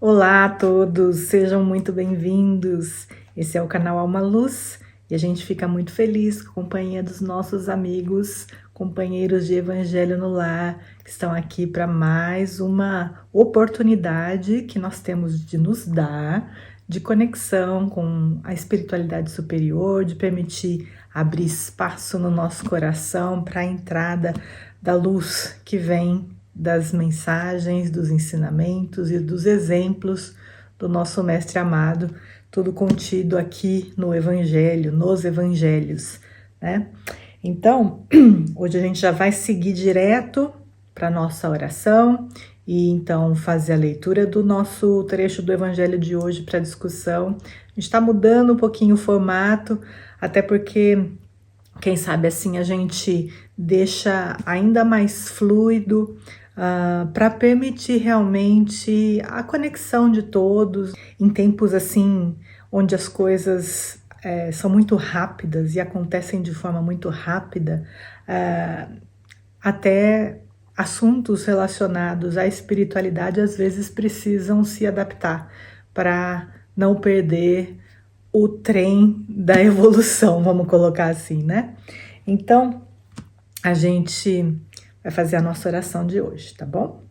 Olá a todos, sejam muito bem-vindos. Esse é o canal Alma Luz e a gente fica muito feliz com a companhia dos nossos amigos, companheiros de Evangelho no Lar, que estão aqui para mais uma oportunidade que nós temos de nos dar de conexão com a espiritualidade superior, de permitir abrir espaço no nosso coração para a entrada da luz que vem das mensagens, dos ensinamentos e dos exemplos do nosso Mestre amado, tudo contido aqui no Evangelho, nos Evangelhos, né? Então, hoje a gente já vai seguir direto para a nossa oração e então fazer a leitura do nosso trecho do Evangelho de hoje para discussão. A gente está mudando um pouquinho o formato, até porque, quem sabe assim, a gente deixa ainda mais fluido, para permitir realmente a conexão de todos em tempos assim onde as coisas são muito rápidas e acontecem de forma muito rápida, até assuntos relacionados à espiritualidade às vezes precisam se adaptar para não perder o trem da evolução, vamos colocar assim, né? Então, a gente vai fazer a nossa oração de hoje, tá bom?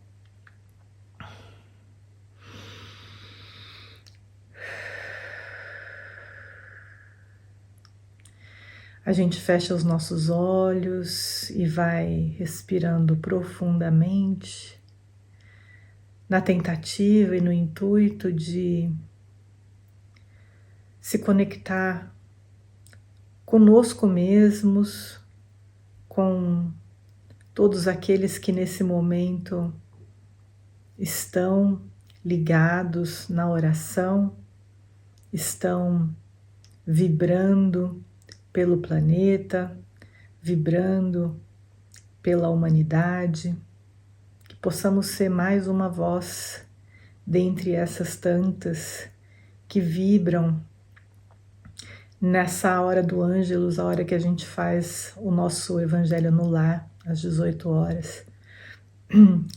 A gente fecha os nossos olhos e vai respirando profundamente, na tentativa e no intuito de se conectar conosco mesmos, com todos aqueles que nesse momento estão ligados na oração, estão vibrando pelo planeta, vibrando pela humanidade, que possamos ser mais uma voz dentre essas tantas que vibram nessa hora do Ângelus, a hora que a gente faz o nosso Evangelho no Lar, às 18 horas.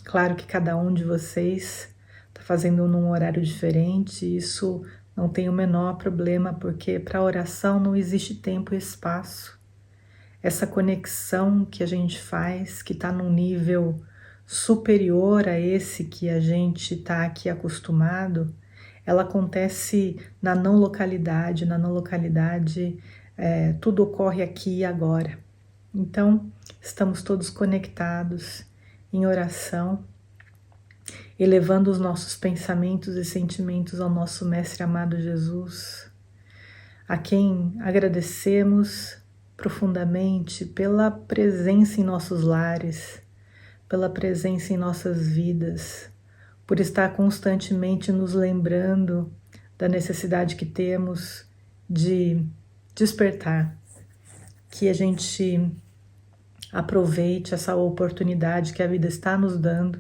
Claro que cada um de vocês está fazendo num horário diferente, isso não tem o menor problema, porque para a oração não existe tempo e espaço. Essa conexão que a gente faz, que está num nível superior a esse que a gente está aqui acostumado, ela acontece na não localidade, tudo ocorre aqui e agora. Então, estamos todos conectados em oração, elevando os nossos pensamentos e sentimentos ao nosso Mestre amado Jesus, a quem agradecemos profundamente pela presença em nossos lares, pela presença em nossas vidas, por estar constantemente nos lembrando da necessidade que temos de despertar, que a gente aproveite essa oportunidade que a vida está nos dando,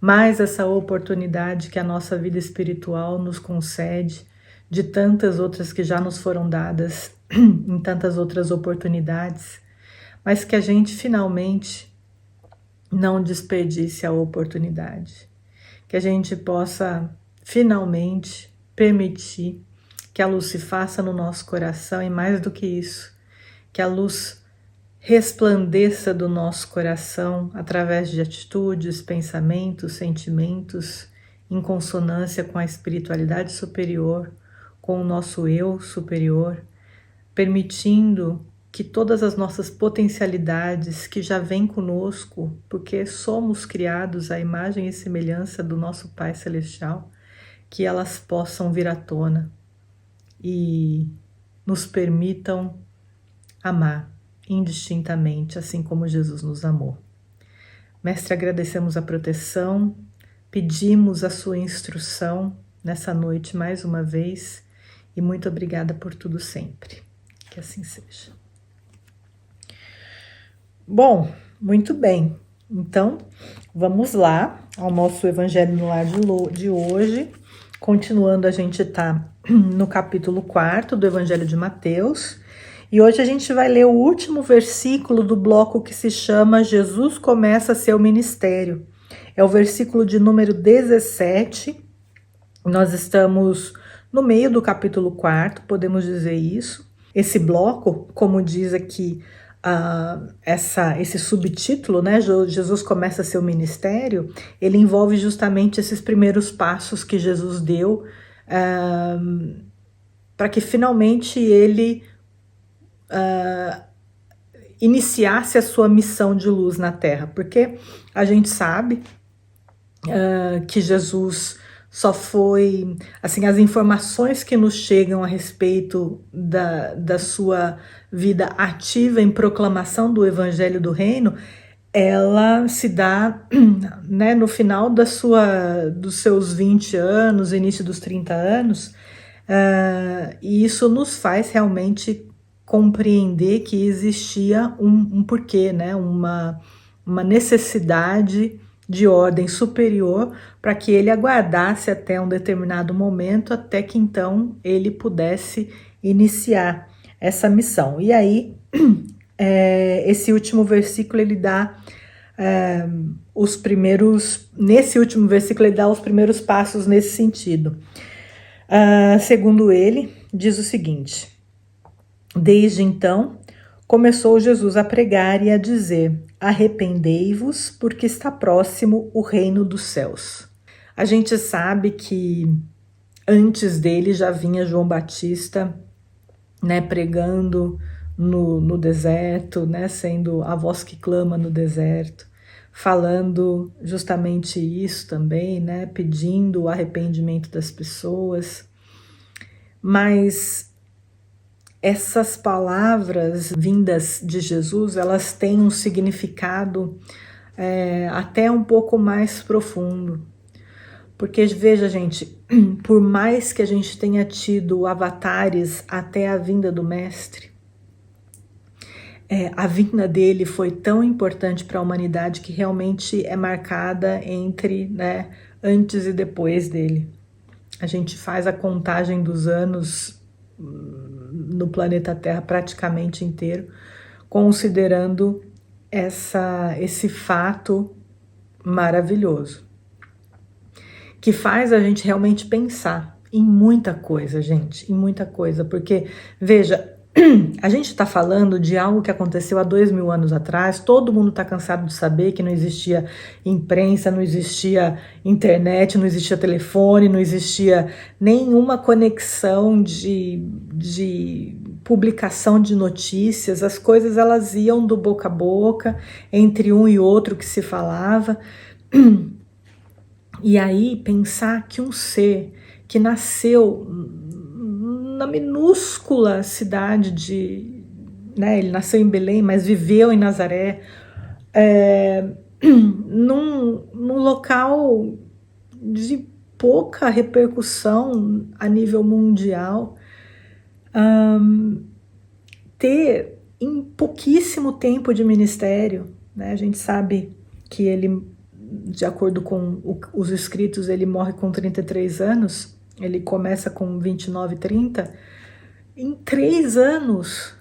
mais essa oportunidade que a nossa vida espiritual nos concede, de tantas outras que já nos foram dadas em tantas outras oportunidades, mas que a gente finalmente não desperdice a oportunidade, que a gente possa finalmente permitir que a luz se faça no nosso coração e, mais do que isso, que a luz resplandeça do nosso coração através de atitudes, pensamentos, sentimentos, em consonância com a espiritualidade superior, com o nosso eu superior, permitindo que todas as nossas potencialidades que já vêm conosco, porque somos criados à imagem e semelhança do nosso Pai Celestial, que elas possam vir à tona e nos permitam amar indistintamente, assim como Jesus nos amou. Mestre, agradecemos a proteção, pedimos a sua instrução nessa noite mais uma vez e muito obrigada por tudo sempre. Que assim seja. Bom, muito bem. Então, vamos lá ao nosso Evangelho no Lar de hoje. Continuando, a gente está no capítulo 4 do Evangelho de Mateus. E hoje a gente vai ler o último versículo do bloco que se chama Jesus começa seu ministério. É o versículo de número 17 Nós estamos no meio do capítulo 4, podemos dizer isso. Esse bloco, como diz aqui esse subtítulo, né, Jesus começa seu ministério, ele envolve justamente esses primeiros passos que Jesus deu para que finalmente ele iniciasse a sua missão de luz na Terra, porque a gente sabe que Jesus só foi, assim, as informações que nos chegam a respeito da sua vida ativa em proclamação do Evangelho do Reino, ela se dá, né, no final dos seus 20 anos, início dos 30 anos, e isso nos faz realmente compreender que existia um porquê, né, uma necessidade de ordem superior para que ele aguardasse até um determinado momento, até que então ele pudesse iniciar essa missão. E aí, esse último versículo ele dá nesse último versículo ele dá os primeiros passos nesse sentido. Segundo ele, diz o seguinte: desde então, começou Jesus a pregar e a dizer: arrependei-vos, porque está próximo o reino dos céus. A gente sabe que antes dele já vinha João Batista, né, pregando no deserto, né, sendo a voz que clama no deserto, falando justamente isso também, né, pedindo o arrependimento das pessoas. Mas essas palavras vindas de Jesus, elas têm um significado até um pouco mais profundo. Porque, veja, gente, por mais que a gente tenha tido avatares até a vinda do Mestre, a vinda dele foi tão importante para a humanidade que realmente é marcada entre, né, antes e depois dele. A gente faz a contagem dos anos no planeta Terra praticamente inteiro, considerando esse fato maravilhoso, que faz a gente realmente pensar em muita coisa, gente, em muita coisa, porque, veja, a gente está falando de algo que aconteceu há 2000 anos atrás. Todo mundo está cansado de saber que não existia imprensa, não existia internet, não existia telefone, não existia nenhuma conexão de publicação de notícias. As coisas elas iam do boca a boca, entre um e outro que se falava. E aí pensar que um ser que nasceu na minúscula cidade né, ele nasceu em Belém, mas viveu em Nazaré, num local de pouca repercussão a nível mundial, ter em pouquíssimo tempo de ministério, né, a gente sabe que ele, de acordo com os escritos, ele morre com 33 anos, ele começa com 29, 30, em 3 anos,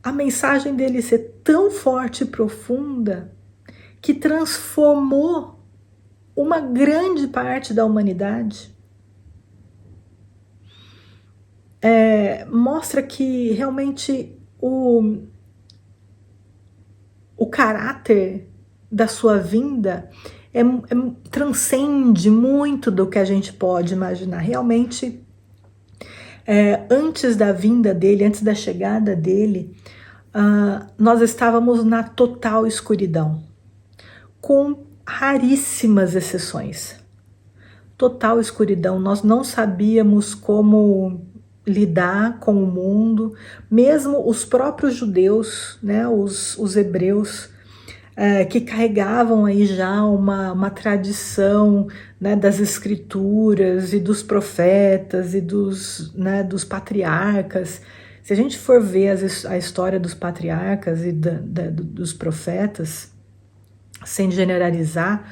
a mensagem dele ser tão forte e profunda que transformou uma grande parte da humanidade. Mostra que realmente o caráter da sua vinda transcende muito do que a gente pode imaginar. Realmente, antes da vinda dele, antes da chegada dele, nós estávamos na total escuridão, com raríssimas exceções. Total escuridão, nós não sabíamos como lidar com o mundo, mesmo os próprios judeus, né, os hebreus, que carregavam aí já uma tradição, né, das escrituras e dos profetas e dos patriarcas. Se a gente for ver a história dos patriarcas e dos profetas, sem generalizar,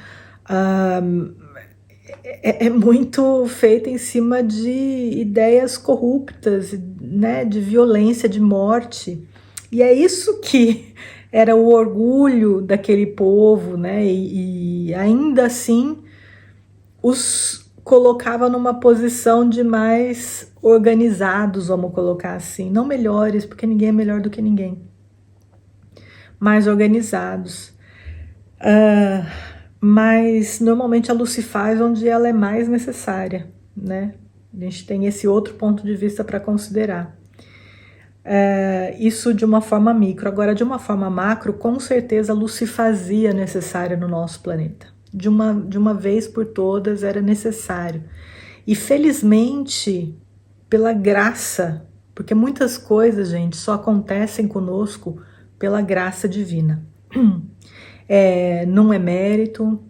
é muito feita em cima de ideias corruptas, né, de violência, de morte. E é isso que era o orgulho daquele povo, né? E ainda assim, os colocava numa posição de mais organizados, vamos colocar assim, não melhores, porque ninguém é melhor do que ninguém, mais organizados. Mas normalmente a luz se faz onde ela é mais necessária, né? A gente tem esse outro ponto de vista para considerar. Isso de uma forma micro. Agora, de uma forma macro, com certeza a luz se fazia necessária no nosso planeta. De uma vez por todas era necessário. E felizmente, pela graça, porque muitas coisas, gente, só acontecem conosco pela graça divina. Não é mérito,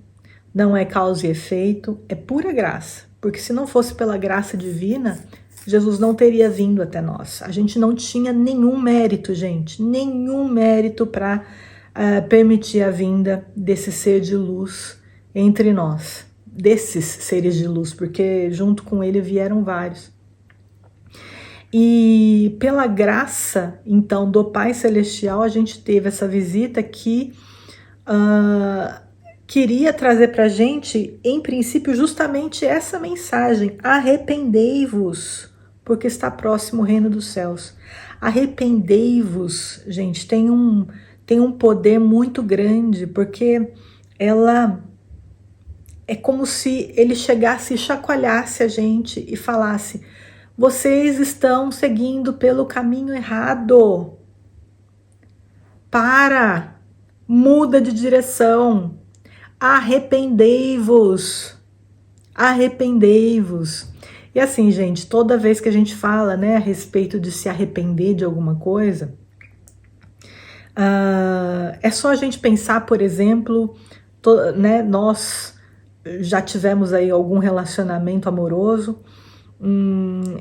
não é causa e efeito, é pura graça. Porque se não fosse pela graça divina, Jesus não teria vindo até nós. A gente não tinha nenhum mérito, gente, nenhum mérito para permitir a vinda desse ser de luz entre nós, desses seres de luz, porque junto com ele vieram vários. E pela graça, então, do Pai Celestial, a gente teve essa visita que queria trazer para a gente, em princípio, justamente essa mensagem: arrependei-vos, porque está próximo o reino dos céus. Arrependei-vos, gente, tem um poder muito grande, porque ela é como se ele chegasse e chacoalhasse a gente e falasse: vocês estão seguindo pelo caminho errado. Muda de direção. Arrependei-vos. Arrependei-vos. E assim, gente, toda vez que a gente fala, né, a respeito de se arrepender de alguma coisa, é só a gente pensar, por exemplo, né, nós já tivemos aí algum relacionamento amoroso,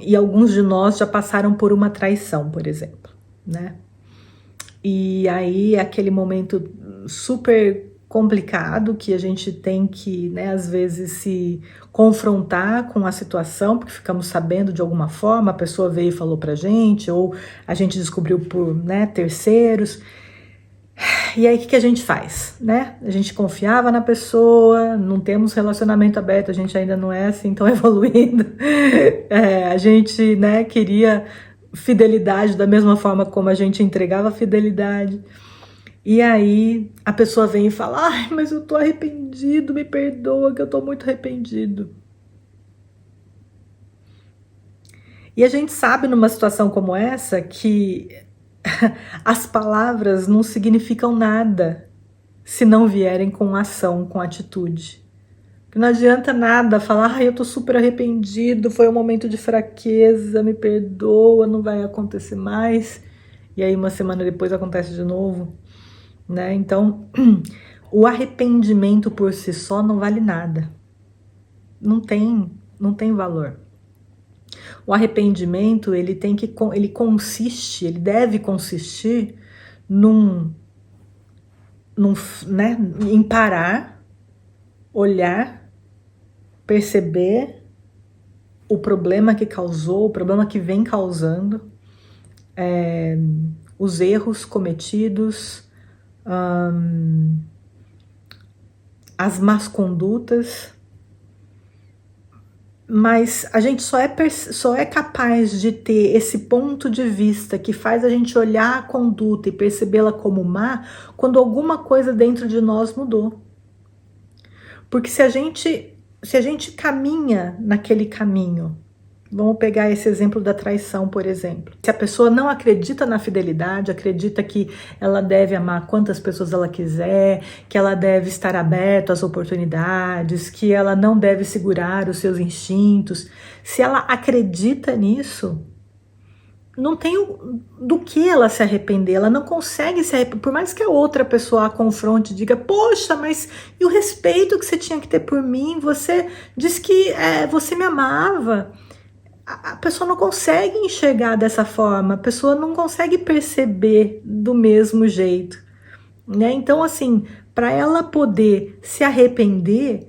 e alguns de nós já passaram por uma traição, por exemplo, né? E aí aquele momento super complicado que a gente tem que, né, às vezes se confrontar com a situação, porque ficamos sabendo de alguma forma, a pessoa veio e falou pra gente, ou a gente descobriu por, né, terceiros. E aí o que a gente faz, né? A gente confiava na pessoa, não temos relacionamento aberto, a gente ainda não é assim tão evoluído. A gente, né, queria fidelidade da mesma forma como a gente entregava fidelidade. E aí a pessoa vem e fala: ai, mas eu tô arrependido, me perdoa que eu tô muito arrependido. E a gente sabe numa situação como essa que as palavras não significam nada se não vierem com ação, com atitude. Não adianta nada falar: ai, eu tô super arrependido, foi um momento de fraqueza, me perdoa, não vai acontecer mais. E aí uma semana depois acontece de novo, né? Então, o arrependimento por si só não vale nada. Não tem valor. O arrependimento, ele deve consistir né, em parar, olhar, perceber o problema que causou, o problema que vem causando, os erros cometidos, as más condutas. Mas a gente só é capaz de ter esse ponto de vista que faz a gente olhar a conduta e percebê-la como má quando alguma coisa dentro de nós mudou. Porque se a gente caminha naquele caminho, vamos pegar esse exemplo da traição, por exemplo. Se a pessoa não acredita na fidelidade, acredita que ela deve amar quantas pessoas ela quiser, que ela deve estar aberta às oportunidades, que ela não deve segurar os seus instintos, se ela acredita nisso, não tem do que ela se arrepender, ela não consegue se arrepender, por mais que a outra pessoa a confronte e diga: poxa, mas e o respeito que você tinha que ter por mim? Você disse que você me amava. A pessoa não consegue enxergar dessa forma, a pessoa não consegue perceber do mesmo jeito, né? Então, assim, para ela poder se arrepender,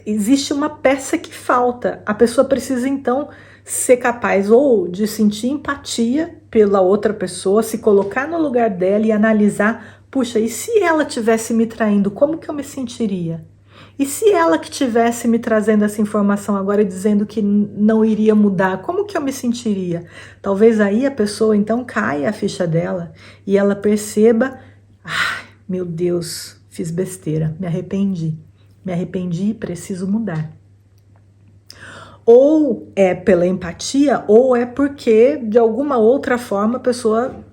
existe uma peça que falta. A pessoa precisa, então, ser capaz ou de sentir empatia pela outra pessoa, se colocar no lugar dela e analisar: puxa, e se ela tivesse me traindo, como que eu me sentiria? E se ela que tivesse me trazendo essa informação agora dizendo que não iria mudar, como que eu me sentiria? Talvez aí a pessoa então caia a ficha dela e ela perceba, ai, meu Deus, fiz besteira, me arrependi e preciso mudar. Ou é pela empatia, ou é porque de alguma outra forma a pessoa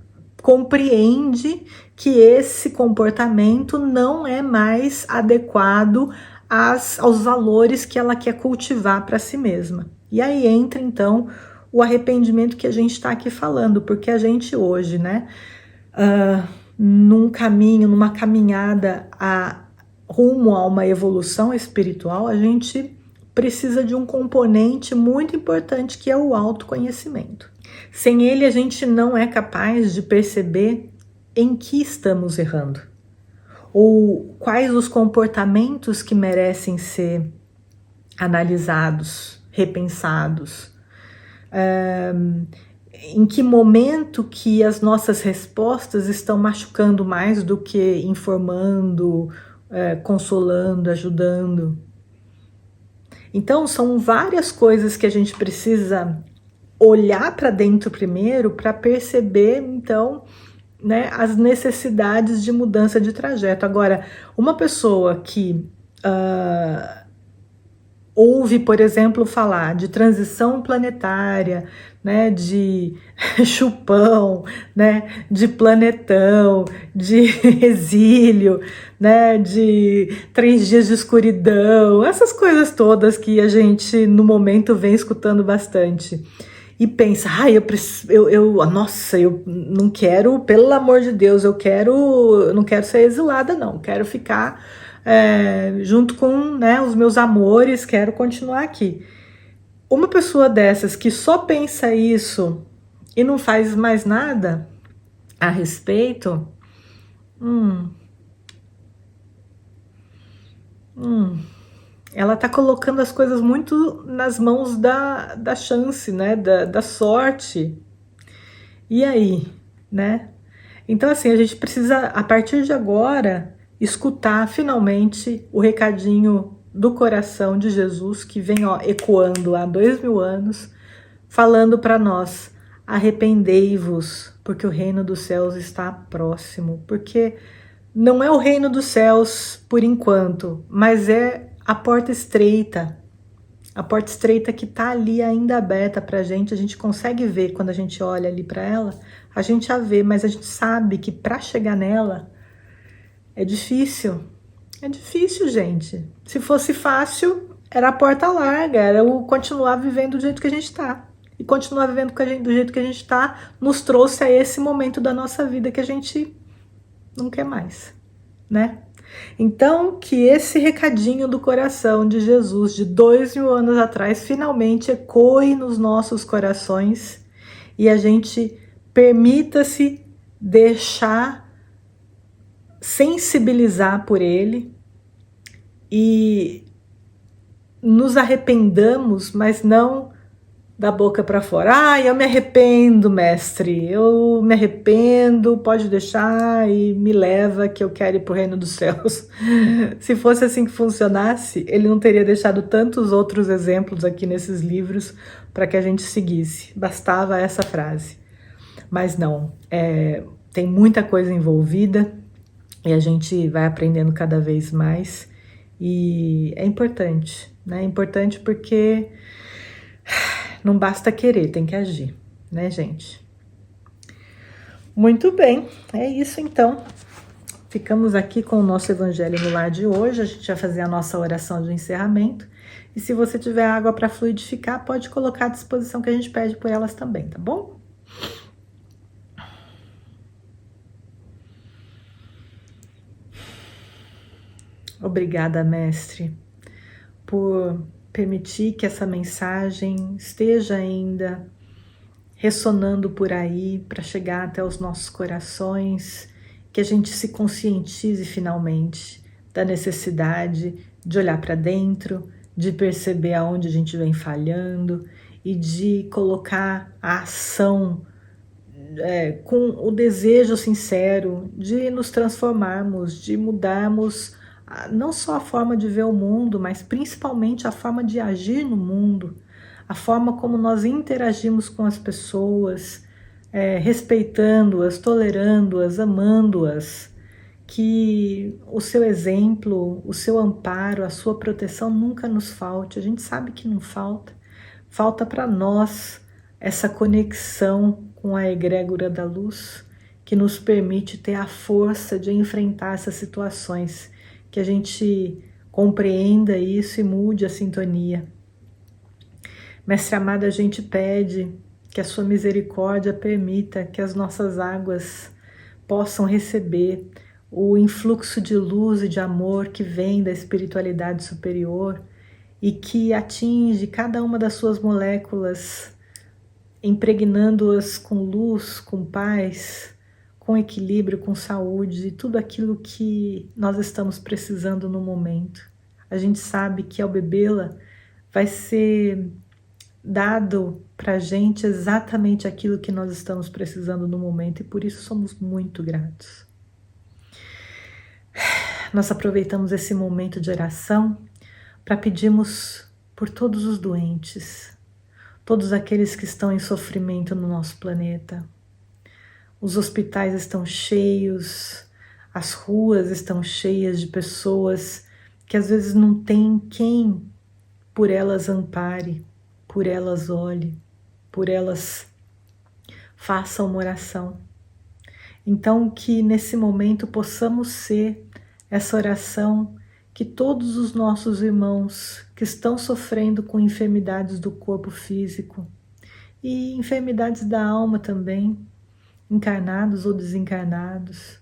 compreende que esse comportamento não é mais adequado aos valores que ela quer cultivar para si mesma. E aí entra então o arrependimento que a gente está aqui falando, porque a gente hoje, né, num caminho, numa caminhada rumo a uma evolução espiritual, a gente precisa de um componente muito importante que é o autoconhecimento. Sem ele, a gente não é capaz de perceber em que estamos errando, ou quais os comportamentos que merecem ser analisados, repensados, em que momento que as nossas respostas estão machucando mais do que informando, consolando, ajudando. Então, são várias coisas que a gente precisa olhar para dentro primeiro para perceber, então, né, as necessidades de mudança de trajeto. Agora, uma pessoa que ouve, por exemplo, falar de transição planetária, né, de chupão, né, de planetão, de exílio, né, de 3 dias de escuridão, essas coisas todas que a gente no momento vem escutando bastante. E pensa, nossa, eu não quero, pelo amor de Deus, eu não quero ser exilada, não, quero ficar junto com, né, os meus amores, quero continuar aqui. Uma pessoa dessas que só pensa isso e não faz mais nada a respeito, ela está colocando as coisas muito nas mãos da chance, né, da sorte. E aí, né? Então, assim, a gente precisa, a partir de agora, escutar finalmente o recadinho do coração de Jesus, que vem ecoando há 2000 anos, falando para nós: arrependei-vos, porque o reino dos céus está próximo. Porque não é o reino dos céus por enquanto, mas é a porta estreita que está ali ainda aberta para a gente consegue ver quando a gente olha ali para ela, a gente a vê, mas a gente sabe que para chegar nela é difícil, gente. Se fosse fácil, era a porta larga, era o continuar vivendo do jeito que a gente está. E continuar vivendo do jeito que a gente está nos trouxe a esse momento da nossa vida que a gente não quer mais, né? Então, que esse recadinho do coração de Jesus de 2000 anos atrás finalmente ecoe nos nossos corações e a gente permita-se deixar sensibilizar por ele e nos arrependamos, mas não da boca para fora. Eu me arrependo, mestre, eu me arrependo, pode deixar e me leva que eu quero ir para o reino dos céus. Se fosse assim que funcionasse, ele não teria deixado tantos outros exemplos aqui nesses livros para que a gente seguisse. Bastava essa frase. Mas não, tem muita coisa envolvida e a gente vai aprendendo cada vez mais e é importante, né? É importante porque não basta querer, tem que agir, né, gente? Muito bem, é isso então. Ficamos aqui com o nosso Evangelho no Lar de hoje. A gente vai fazer a nossa oração de encerramento. E se você tiver água para fluidificar, pode colocar à disposição que a gente pede por elas também, tá bom? Obrigada, mestre, por permitir que essa mensagem esteja ainda ressonando por aí para chegar até os nossos corações, que a gente se conscientize finalmente da necessidade de olhar para dentro, de perceber aonde a gente vem falhando e de colocar a ação com o desejo sincero de nos transformarmos, de mudarmos não só a forma de ver o mundo, mas principalmente a forma de agir no mundo, a forma como nós interagimos com as pessoas, respeitando-as, tolerando-as, amando-as, que o seu exemplo, o seu amparo, a sua proteção nunca nos falte. A gente sabe que não falta. Falta para nós essa conexão com a egrégora da luz que nos permite ter a força de enfrentar essas situações, que a gente compreenda isso e mude a sintonia. Mestre amado, a gente pede que a sua misericórdia permita que as nossas águas possam receber o influxo de luz e de amor que vem da espiritualidade superior e que atinge cada uma das suas moléculas, impregnando-as com luz, com paz, com equilíbrio, com saúde e tudo aquilo que nós estamos precisando no momento. A gente sabe que ao bebê-la vai ser dado para a gente exatamente aquilo que nós estamos precisando no momento e por isso somos muito gratos. Nós aproveitamos esse momento de oração para pedirmos por todos os doentes, todos aqueles que estão em sofrimento no nosso planeta. Os hospitais estão cheios, as ruas estão cheias de pessoas que às vezes não tem quem por elas ampare, por elas olhe, por elas faça uma oração. Então que nesse momento possamos ser essa oração que todos os nossos irmãos que estão sofrendo com enfermidades do corpo físico e enfermidades da alma também, encarnados ou desencarnados,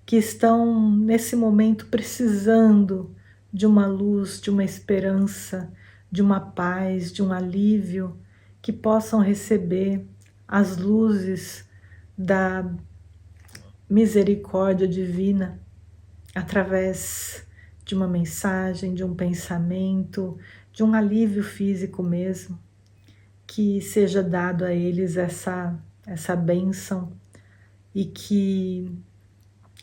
que estão nesse momento precisando de uma luz, de uma esperança, de uma paz, de um alívio, que possam receber as luzes da misericórdia divina através de uma mensagem, de um pensamento, de um alívio físico mesmo, que seja dado a eles essa bênção e que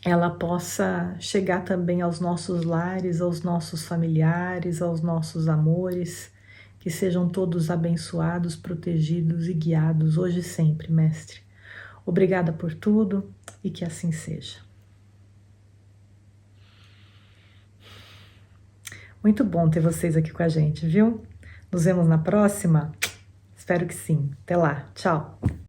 ela possa chegar também aos nossos lares, aos nossos familiares, aos nossos amores, que sejam todos abençoados, protegidos e guiados hoje e sempre, Mestre. Obrigada por tudo e que assim seja. Muito bom ter vocês aqui com a gente, viu? Nos vemos na próxima? Espero que sim. Até lá. Tchau.